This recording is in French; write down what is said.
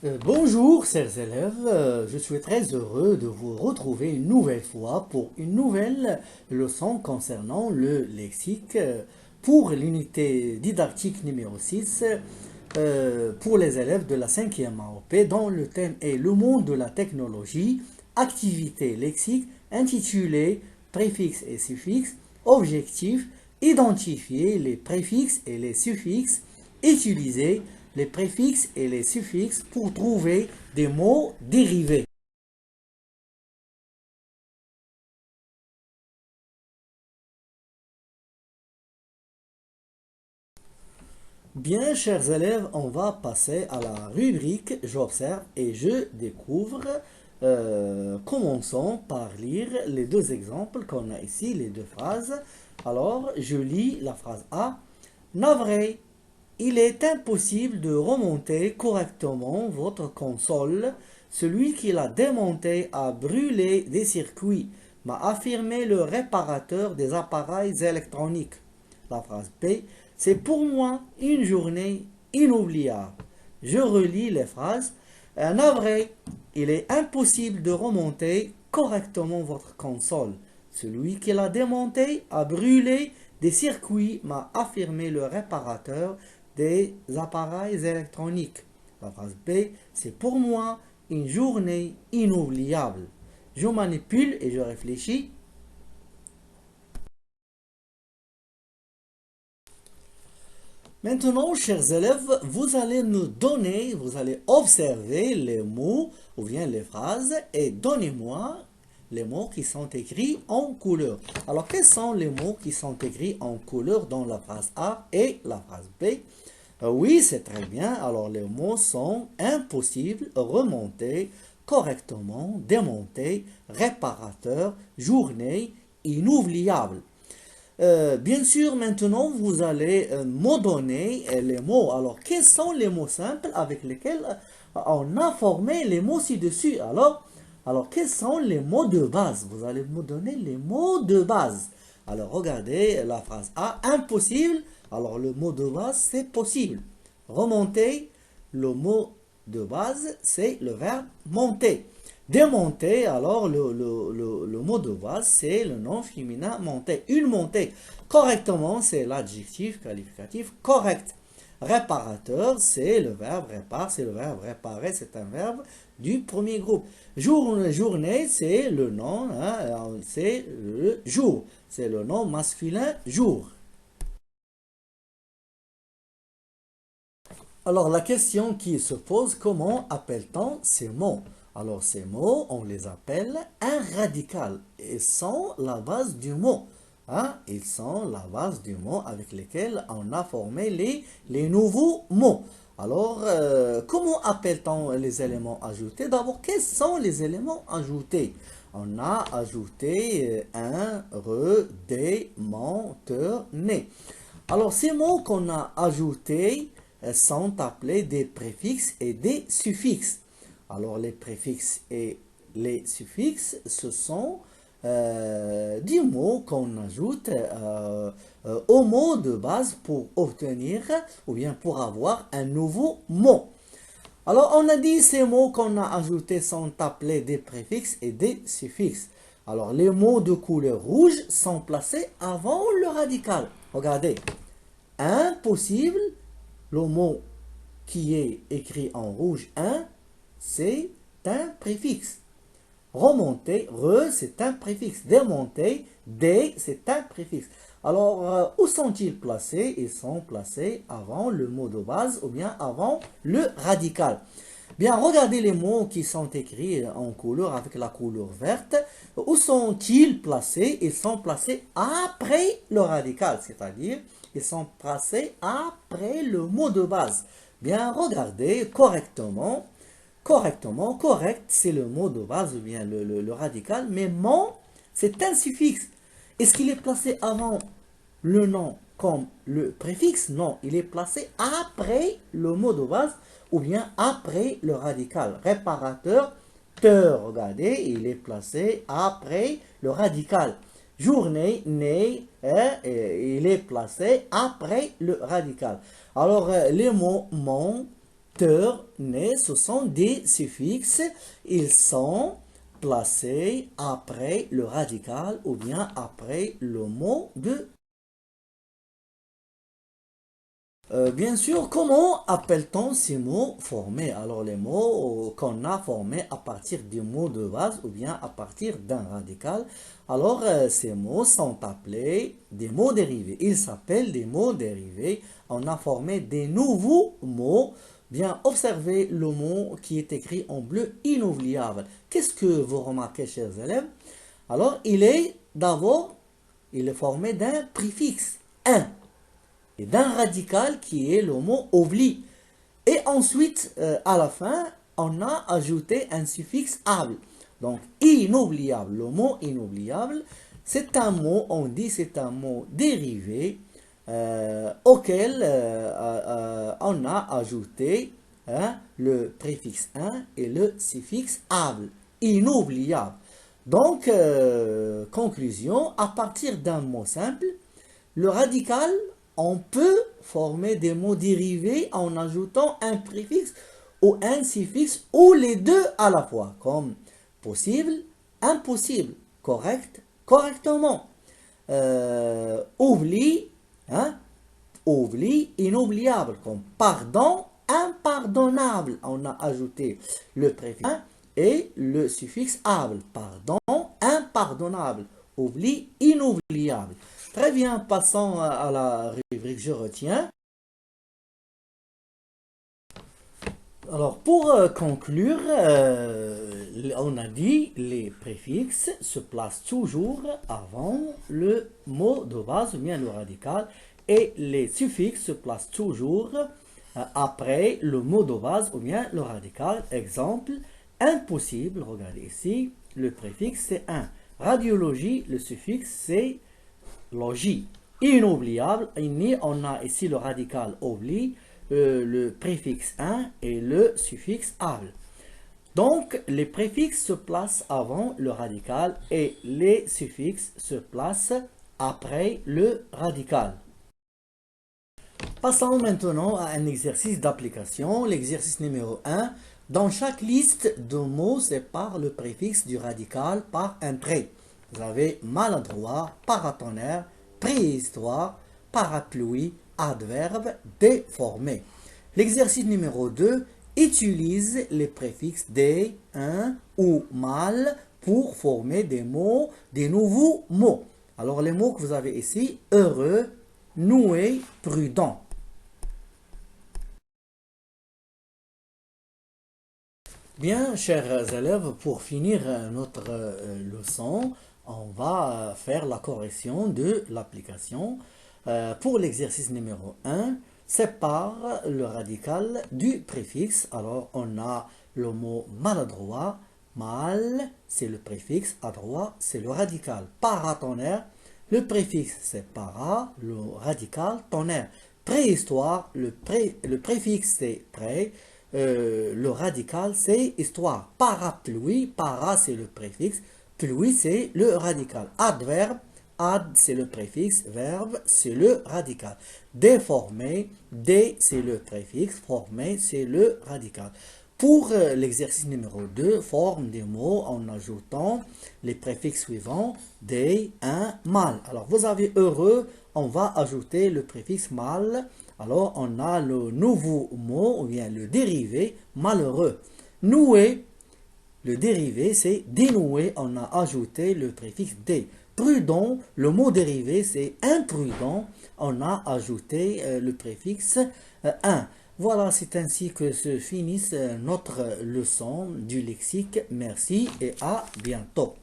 Bonjour chers élèves, je suis très heureux de vous retrouver une nouvelle fois pour une nouvelle leçon concernant le lexique pour l'unité didactique numéro 6 pour les élèves de la 5e AOP dont le thème est le monde de la technologie, activité lexique intitulée préfixes et suffixes, objectif, identifier les préfixes et les suffixes, utiliser les préfixes et les suffixes pour trouver des mots dérivés. Bien, chers élèves, on va passer à la rubrique j'observe et je découvre. Commençons par lire les deux exemples qu'on a ici, les deux phrases. Alors, je lis la phrase A. Navré, il est impossible de remonter correctement votre console. Celui qui l'a démonté a brûlé des circuits, m'a affirmé le réparateur des appareils électroniques. La phrase B. C'est pour moi une journée inoubliable. Je relis les phrases. Navré, il est impossible de remonter correctement votre console. Celui qui l'a démonté a brûlé des circuits, m'a affirmé le réparateur des appareils électroniques. La phrase B, c'est pour moi une journée inoubliable. Je manipule et je réfléchis. Maintenant, chers élèves, vous allez nous donner, vous allez observer les mots ou bien les phrases et donnez-moi les mots qui sont écrits en couleur. Alors, quels sont les mots qui sont écrits en couleur dans la phrase A et la phrase B? Oui, c'est très bien. Alors, les mots sont impossible, remonter, correctement, démonter, réparateur, journée, inoubliable. Bien sûr, maintenant, vous allez me donner les mots. Alors, quels sont les mots simples avec lesquels on a formé les mots ci-dessus? Alors, quels sont les mots de base? Vous allez me donner les mots de base. Alors, regardez la phrase A, impossible. Alors, le mot de base, c'est possible. Remonter, le mot de base, c'est le verbe monter. Démonter, alors le mot de base, c'est le nom féminin monter. Une montée. Correctement, c'est l'adjectif qualificatif correct. Réparateur, c'est le verbe répare, c'est le verbe réparer, c'est un verbe du premier groupe. Journée, c'est le nom, hein, c'est le jour. C'est le nom masculin jour. Alors la question qui se pose, comment appelle-t-on ces mots? Alors ces mots, on les appelle un radical. Ils sont la base du mot. Hein? Ils sont la base du mot avec lesquels on a formé les nouveaux mots. Alors, comment appelle-t-on les éléments ajoutés? D'abord, quels sont les éléments ajoutés? On a ajouté un, re, des, menteur, né. Alors, ces mots qu'on a ajoutés sont appelés des préfixes et des suffixes. Alors, les préfixes et les suffixes, ce sont des mots qu'on ajoute au mot de base pour obtenir ou bien pour avoir un nouveau mot. Alors, on a dit ces mots qu'on a ajoutés sont appelés des préfixes et des suffixes. Alors, les mots de couleur rouge sont placés avant le radical. Regardez, impossible, le mot qui est écrit en rouge 1, c'est un préfixe. Remonter, re, c'est un préfixe. Démonter, dé, c'est un préfixe. Alors, où sont-ils placés? Ils sont placés avant le mot de base ou bien avant le radical. Bien, regardez les mots qui sont écrits en couleur avec la couleur verte. Où sont-ils placés? Ils sont placés après le radical, c'est-à-dire ils sont placés après le mot de base. Bien, regardez correctement. Correctement, correct, c'est le mot de base ou bien le radical, mais mon, c'est un suffixe. Est-ce qu'il est placé avant le nom comme le préfixe? Non, il est placé après le mot de base ou bien après le radical. Réparateur, regardez, il est placé après le radical. Journée, né, il est placé après le radical. Alors, les mots mon, ter, né, ce sont des suffixes. Ils sont placés après le radical ou bien après le mot de. Bien sûr, comment appelle-t-on ces mots formés? Alors, les mots qu'on a formés à partir du mot de base ou bien à partir d'un radical. Alors, ces mots sont appelés des mots dérivés. Ils s'appellent des mots dérivés. On a formé des nouveaux mots. Bien, observez le mot qui est écrit en bleu, inoubliable. Qu'est-ce que vous remarquez, chers élèves? Alors, il est formé d'un préfixe, un, et d'un radical qui est le mot oubli. Et ensuite, à la fin, on a ajouté un suffixe able. Donc, inoubliable, le mot inoubliable, c'est un mot, on dit c'est un mot dérivé auquel on a ajouté le préfixe un et le suffixe able, inoubliable. Donc, conclusion, à partir d'un mot simple, le radical, on peut former des mots dérivés en ajoutant un préfixe ou un suffixe ou les deux à la fois, comme possible, impossible, correct, correctement, oubli, oubli, inoubliable, comme pardon, impardonnable. On a ajouté le préfixe et le suffixe able, pardon, impardonnable, oubli, inoubliable. Très bien, passons à la rubrique je retiens. Alors, pour conclure, on a dit les préfixes se placent toujours avant le mot de base ou bien le radical et les suffixes se placent toujours après le mot de base ou bien le radical. Exemple, impossible, regardez ici, le préfixe c'est un. Radiologie, le suffixe c'est logis. Inoubliable, on a ici le radical oubli, le préfixe un et le suffixe able. Donc, les préfixes se placent avant le radical et les suffixes se placent après le radical. Passons maintenant à un exercice d'application. L'exercice numéro 1. Dans chaque liste de mots, sépare le préfixe du radical par un trait. Vous avez maladroit, paratonnerre, préhistoire, parapluie, adverbe, déformé. L'exercice numéro 2 utilise les préfixes des, un ou mal pour former des mots, des nouveaux mots. Alors les mots que vous avez ici, heureux, noué, prudent. Bien, chers élèves, pour finir notre leçon, on va faire la correction de l'application. Pour l'exercice numéro 1, sépare le radical du préfixe. Alors, on a le mot maladroit. Mal, c'est le préfixe. Adroit, c'est le radical. Paratonnerre, le préfixe, c'est para. Le radical, tonnerre. Préhistoire, le préfixe, c'est pré. Le radical, c'est histoire. Parapluie, para, c'est le préfixe. Pluie, c'est le radical. Adverbe, ad, c'est le préfixe. Verbe, c'est le radical. Déformé, dé, c'est le préfixe. Formé, c'est le radical. Pour l'exercice numéro 2, forme des mots en ajoutant les préfixes suivants, des, un, mal. Alors, vous avez heureux, on va ajouter le préfixe mal. Alors, on a le nouveau mot, ou bien le dérivé, malheureux. Noué, le dérivé, c'est dénoué, on a ajouté le préfixe dé. Prudent, le mot dérivé, c'est imprudent, on a ajouté le préfixe un. Voilà, c'est ainsi que se finisse notre leçon du lexique. Merci et à bientôt.